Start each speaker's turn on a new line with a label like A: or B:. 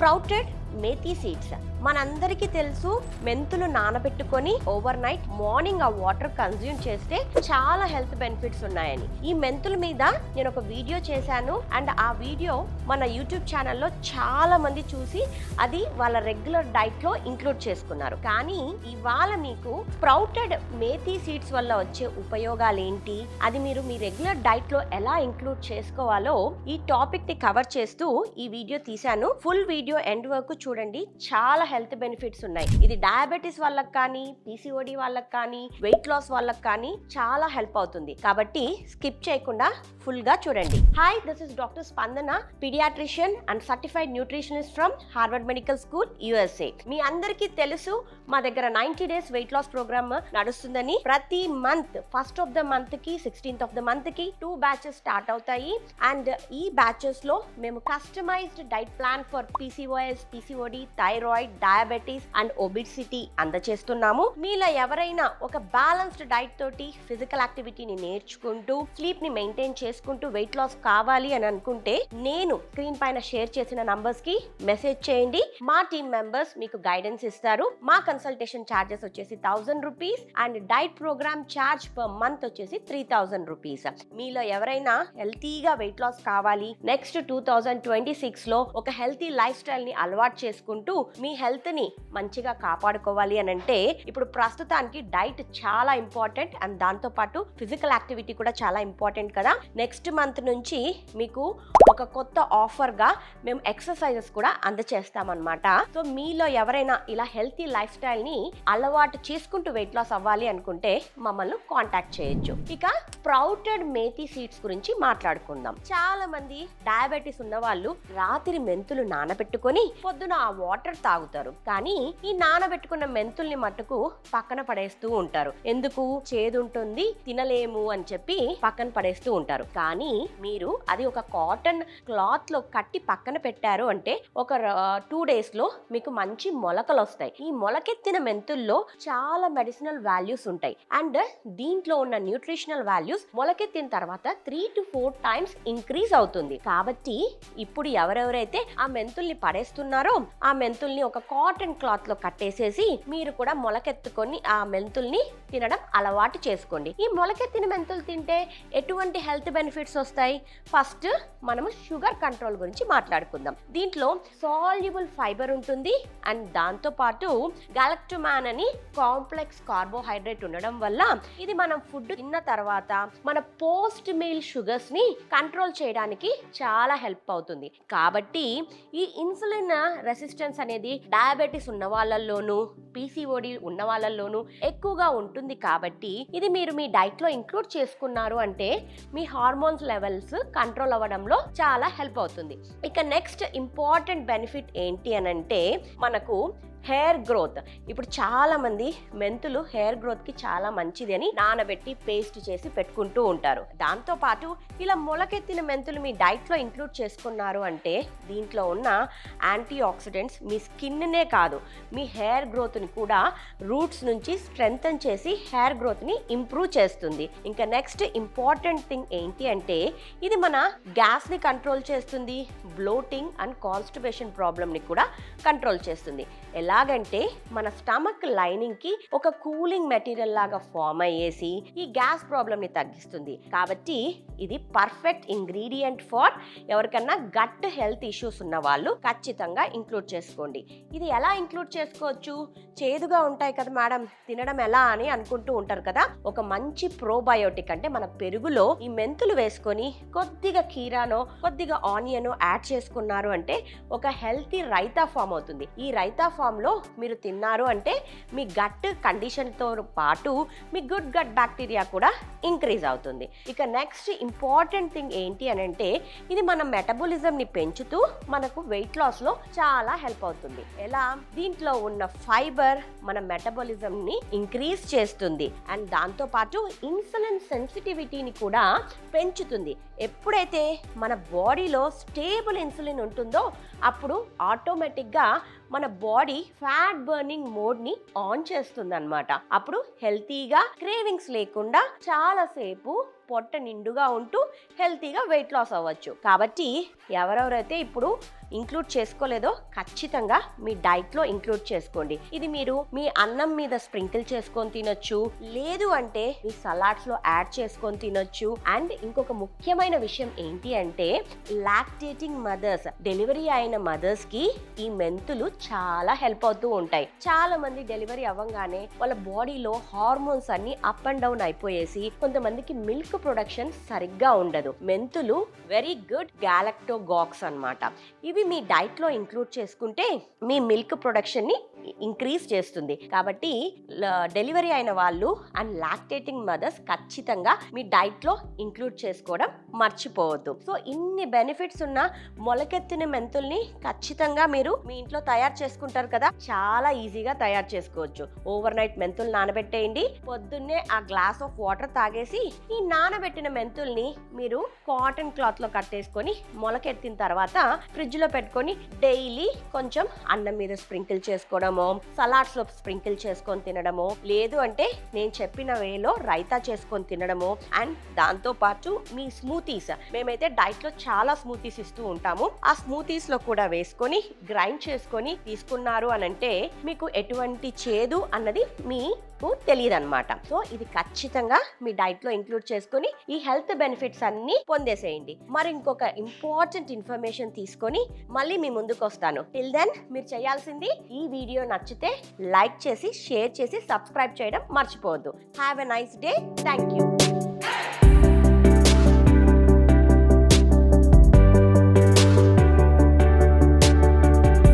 A: Sprouted methi seeds. మనందరికీ తెలుసు, మెంతులు నానబెట్టుకొని ఓవర్ నైట్ మార్నింగ్ ఆ వాటర్ కన్జ్యూమ్ చేస్తే చాలా హెల్త్ బెనిఫిట్స్ ఉన్నాయని. ఈ మెంతుల మీద నేను ఒక వీడియో చేశాను అండ్ ఆ వీడియో మన యూట్యూబ్ ఛానల్లో చాలా మంది చూసి అది వాళ్ళ రెగ్యులర్ డైట్ లో ఇంక్లూడ్ చేసుకున్నారు. కానీ ఇవాళ మీకు స్ప్రౌటెడ్ మేథీ సీడ్స్ వల్ల వచ్చే ఉపయోగాలు ఏంటి, అది మీరు మీ రెగ్యులర్ డైట్ లో ఎలా ఇంక్లూడ్ చేసుకోవాలో ఈ టాపిక్ ని కవర్ చేస్తూ ఈ వీడియో తీశాను. ఫుల్ వీడియో ఎండ్ వరకు చూడండి, చాలా హెల్త్ బెనిఫిట్స్ ఉన్నాయి. ఇది డయాబెటీస్ వాళ్ళకి కానీ, పీసీఓడి వాళ్ళకి కానీ, వెయిట్ లాస్ వాళ్ళకి కానీ చాలా హెల్ప్ అవుతుంది. కాబట్టి స్కిప్ చేయకుండా ఫుల్ గా చూడండి. Hi, this is doctor Spandana, paediatrician and certified nutritionist from Harvard Medical School, USA. మీ అందరికీ తెలుసు, మా దగ్గర 90 days వెయిట్ లాస్ ప్రోగ్రామ్ నడుస్తుందని. ప్రతి month first of the month కి 16th of the month కి 2 batches స్టార్ట్ అవుతాయి. అండ్ ఈ బ్యాచెస్ లో మేము customised diet plan for PCOS, PCOD, thyroid, diabetes and obesity అందచేస్తున్నాము. మీలో ఎవరైనా ఒక బ్యాలెన్స్డ్ డైట్ తోటి ఫిజికల్ యాక్టివిటీని నేర్చుకుంటూ, స్లీప్ ని మెయింటైన్ చేసుకుంటూ వెయిట్ లాస్ కావాలి అని అనుకుంటే నేను స్క్రీన్ పైన షేర్ చేసిన నంబర్స్ కి మెసేజ్ చేయండి. మా టీమ్ మెంబర్స్ మీకు గైడెన్స్ ఇస్తారు. మా కన్సల్టేషన్ ఛార్జెస్ వచ్చేసి 1000 rupees and diet programme charge per month వచ్చేసి 3000 రూపీస్. మీలో ఎవరైనా హెల్తీగా వెయిట్ లాస్ కావాలి, నెక్స్ట్ 2026 లో ఒక హెల్తీ లైఫ్ స్టైల్ ని అలవాటు చేసుకుంటూ మీ హెల్త్ ని మంచిగా కాపాడుకోవాలి అని అంటే ఇప్పుడు ప్రస్తుతానికి డైట్ చాలా ఇంపార్టెంట్ అండ్ దాంతో పాటు ఫిజికల్ యాక్టివిటీ కూడా చాలా ఇంపార్టెంట్ కదా. నెక్స్ట్ మంత్ నుంచి మీకు ఒక కొత్త ఆఫర్ గా మేము ఎక్సర్సైజెస్ కూడా అందచేస్తామన్నమాట. సో మీలో ఎవరైనా ఇలా హెల్తీ లైఫ్ స్టైల్ ని అలవాటు చేసుకుంటూ వెయిట్ లాస్ అవ్వాలి అనుకుంటే మమ్మల్ని కాంటాక్ట్ చేయొచ్చు. ఇక స్ప్రౌటెడ్ మేథీ సీడ్స్ గురించి మాట్లాడుకుందాం. చాలా మంది డయాబెటీస్ ఉన్న వాళ్ళు రాత్రి మెంతులు నానబెట్టుకొని పొద్దున ఆ వాటర్ తాగుతారు. కానీ ఈ నానబెట్టుకున్న మెంతుల్ని మట్టుకు పక్కన పడేస్తూ ఉంటారు. ఎందుకు? చేదుంటుంది, తినలేము అని చెప్పి పక్కన పడేస్తూ ఉంటారు. కానీ మీరు అది ఒక కాటన్ క్లాత్ లో కట్టి పక్కన పెట్టారు అంటే ఒక 2 days లో మీకు మంచి మొలకలు వస్తాయి. ఈ మొలకెత్తిన మెంతుల్లో చాలా మెడిసినల్ వాల్యూస్ ఉంటాయి అండ్ దీంట్లో ఉన్న న్యూట్రిషనల్ వాల్యూస్ మొలకెత్తిన తర్వాత 3 to 4 times ఇంక్రీజ్ అవుతుంది. కాబట్టి ఇప్పుడు ఎవరెవరైతే ఆ మెంతుల్ని పడేస్తున్నారో ఆ మెంతుల్ని ఒక కాటన్ క్లాత్ లో కట్టేసేసి మీరు కూడా మొలకెత్తుకొని ఆ మెంతుల్ని తినడం అలవాటు చేసుకోండి. ఈ మొలకెత్తిన మెంతులు తింటే ఎటువంటి హెల్త్ బెనిఫిట్స్ వస్తాయి? ఫస్ట్ మనము షుగర్ కంట్రోల్ గురించి మాట్లాడుకుందాం. దీంట్లో సాల్యుబుల్ ఫైబర్ ఉంటుంది అండ్ దాంతో పాటు గాలక్టోమాన్ అని కాంప్లెక్స్ కార్బోహైడ్రేట్ ఉండడం వల్ల ఇది మనం ఫుడ్ తిన్న తర్వాత మన పోస్ట్ మీల్ షుగర్స్ ని కంట్రోల్ చేయడానికి చాలా హెల్ప్ అవుతుంది. కాబట్టి ఈ ఇన్సులిన్ రెసిస్టెన్స్ అనేది డయాబెటీస్ ఉన్న వాళ్ళల్లోనూ, పీసీఓడి ఉన్న వాళ్ళల్లోనూ ఎక్కువగా ఉంటుంది. కాబట్టి ఇది మీరు మీ డైట్ లో ఇంక్లూడ్ చేసుకున్నారు అంటే మీ హార్మోన్స్ లెవెల్స్ కంట్రోల్ అవ్వడంలో చాలా హెల్ప్ అవుతుంది. ఇక నెక్స్ట్ ఇంపార్టెంట్ బెనిఫిట్ ఏంటి అని అంటే మనకు హెయిర్ గ్రోత్. ఇప్పుడు చాలా మంది మెంతులు హెయిర్ గ్రోత్ కి చాలా మంచిది అని నానబెట్టి పేస్ట్ చేసి పెట్టుకుంటూ ఉంటారు. దాంతో పాటు ఇలా మొలకెత్తిన మెంతులు మీ డైట్ లో ఇంక్లూడ్ చేసుకున్నారు అంటే దీంట్లో ఉన్న యాంటీ ఆక్సిడెంట్స్ మీ స్కిన్ నే కాదు, మీ హెయిర్ గ్రోత్ ని కూడా రూట్స్ నుంచి స్ట్రెంగ్తన్ చేసి హెయిర్ గ్రోత్ ని ఇంప్రూవ్ చేస్తుంది. ఇంకా నెక్స్ట్ ఇంపార్టెంట్ థింగ్ ఏంటి అంటే ఇది మన గ్యాస్ ని కంట్రోల్ చేస్తుంది, బ్లోటింగ్ అండ్ కాన్స్టిపేషన్ ప్రాబ్లమ్ ని కూడా కంట్రోల్ చేస్తుంది. ఎలాగంటే మన స్టమక్ లైనింగ్ కి ఒక కూలింగ్ మెటీరియల్ లాగా ఫామ్ అయ్యేసి ఈ గ్యాస్ ప్రాబ్లమ్ ని తగ్గిస్తుంది. కాబట్టి ఇది పర్ఫెక్ట్ ఇంగ్రీడియంట్ ఫర్ ఎవరికన్నా గట్ హెల్త్ ఇష్యూస్ ఉన్న వాళ్ళు ఖచ్చితంగా ఇంక్లూడ్ చేసుకోండి. ఇది ఎలా ఇంక్లూడ్ చేసుకోవచ్చు? చేదుగా ఉంటాయి కదా మేడం, తినడం ఎలా అని అనుకుంటూ ఉంటారు కదా. ఒక మంచి ప్రోబయోటిక్ అంటే మన పెరుగులో ఈ మెంతులు వేసుకొని కొద్దిగా కీరానో కొద్దిగా ఆనియనో యాడ్ చేసుకున్నారు అంటే ఒక హెల్తీ రైతా ఫామ్ అవుతుంది. ఈ రైతా ఫామ్ లో మీరు తిన్నారు అంటే మీ గట్ కండిషన్ తో పాటు మీ గుడ్ గట్ బ్యాక్టీరియా కూడా ఇంక్రీజ్ అవుతుంది. ఇక నెక్స్ట్ ఇంపార్టెంట్ థింగ్ ఏంటి అని అంటే ఇది మన మెటబాలిజం ని పెంచుతూ మనకు వెయిట్ లాస్ లో చాలా హెల్ప్ అవుతుంది. ఎలా? దీంట్లో ఉన్న ఫైబర్ మన మెటబాలిజం ని ఇంక్రీజ్ చేస్తుంది అండ్ దాంతో పాటు ఇన్సులిన్ సెన్సిటివిటీని కూడా పెంచుతుంది. ఎప్పుడైతే మన బాడీలో స్టేబుల్ ఇన్సులిన్ ఉంటుందో అప్పుడు ఆటోమేటిక్గా మన బాడీ ఫ్యాట్ బర్నింగ్ మోడ్ ని ఆన్ చేస్తుంది అన్నమాట. అప్పుడు హెల్తీగా క్రేవింగ్స్ లేకుండా చాలాసేపు పొట్ట నిండుగా ఉంటూ హెల్తీగా వెయిట్ లాస్ అవ్వచ్చు. కాబట్టి ఎవరెవరైతే ఇప్పుడు ఇంక్లూడ్ చేసుకోలేదో ఖచ్చితంగా మీ డైట్ లో ఇంక్లూడ్ చేసుకోండి. ఇది మీరు మీ అన్నం మీద స్ప్రింకిల్ చేసుకొని తినొచ్చు, లేదు అంటే మీ సలాడ్స్ లో యాడ్ చేసుకొని తినొచ్చు. అండ్ ఇంకొక ముఖ్యమైన విషయం ఏంటి అంటే లాక్టేటింగ్ మదర్స్, డెలివరీ అయిన మదర్స్ కి ఈ మెంతులు చాలా హెల్ప్ అవుతూ ఉంటాయి. చాలా మంది డెలివరీ అవ్వగానే వాళ్ళ బాడీలో హార్మోన్స్ అన్ని అప్ అండ్ డౌన్ అయిపోయేసి కొంతమందికి మిల్క్ ప్రొడక్షన్ సరిగ్గా ఉండదు. మెంతులు వెరీ గుడ్ గ్యాలక్టోగాక్స్ అన్నమాట. ఇవి మీ డైట్ లో ఇంక్లూడ్ చేసుకుంటే మీ మిల్క్ ప్రొడక్షన్ ని ఇంక్రీజ్ చేస్తుంది. కాబట్టి డెలివరీ అయిన వాళ్ళు అండ్ లాక్టేటింగ్ మదర్స్ ఖచ్చితంగా మీ డైట్ లో ఇంక్లూడ్ చేసుకోవడం మర్చిపోవద్దు. సో ఇన్ని బెనిఫిట్స్ ఉన్న మొలకెత్తిన మెంతుల్ని ఖచ్చితంగా మీరు మీ ఇంట్లో తయారు చేసుకుంటారు కదా, చాలా ఈజీగా తయారు చేసుకోవచ్చు. ఓవర్ నైట్ మెంతులు నానబెట్టేయండి, పొద్దున్నే ఆ గ్లాస్ ఆఫ్ వాటర్ తాగేసి ఈ నానబెట్టిన మెంతుల్ని మీరు కాటన్ క్లాత్ లో కట్టేసుకొని మొలకెత్తిన తర్వాత ఫ్రిడ్జ్ లో పెట్టుకొని డైలీ కొంచెం అన్నం మీద స్ప్రింకిల్ చేసుకోవడమో, సలాడ్స్ లో స్ప్రింకిల్ చేసుకొని తినడమో, లేదు అంటే నేను చెప్పిన వేలో రైతా చేసుకొని తినడమో, అండ్ దాంతో పాటు మీ స్మూతీస్, మేమైతే డైట్ లో చాలా స్మూతీస్ ఇస్తూ ఉంటాము, ఆ స్మూతీస్ లో కూడా వేసుకొని గ్రైండ్ చేసుకొని తీసుకున్నారు అని అంటే మీకు ఎటువంటి చేదు అన్నది మీకు తెలియదు అనమాట. సో ఇది ఖచ్చితంగా మీ డైట్ లో ఇంక్లూడ్ చేసుకొని ఈ హెల్త్ బెనిఫిట్స్ అన్ని పొందేసేయండి. మరి ఇంకొక ఇంపార్టెంట్ ఇన్ఫర్మేషన్ తీసుకొని మళ్ళీ మీ ముందుకు వస్తాను. టిల్ దెన్ మీరు చేయాల్సింది ఈ వీడియో నచ్చితే లైక్ చేసి, షేర్ చేసి, సబ్స్క్రైబ్ చేయడం మర్చిపోవద్దు. Have a nice day. Thank you.